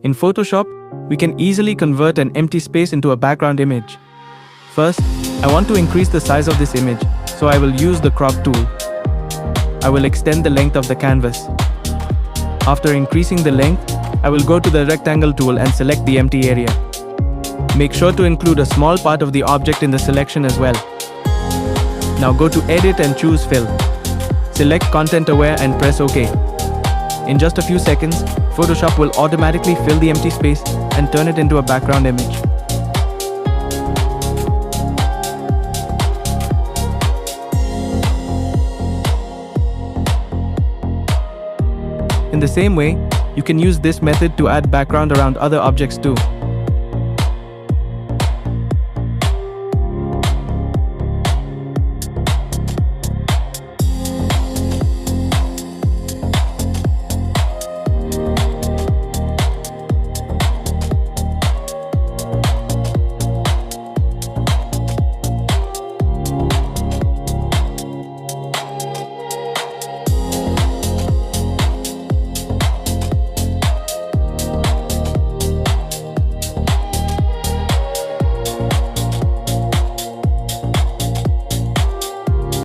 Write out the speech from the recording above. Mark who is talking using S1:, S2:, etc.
S1: In Photoshop, we can easily convert an empty space into a background image. First, I want to increase the size of this image, so I will use the crop tool. I will extend the length of the canvas. After increasing the length, I will go to the rectangle tool and select the empty area. Make sure to include a small part of the object in the selection as well. Now go to Edit and choose Fill. Select Content Aware and press OK. In just a few seconds, Photoshop will automatically fill the empty space and turn it into a background image. In the same way, you can use this method to add background around other objects too.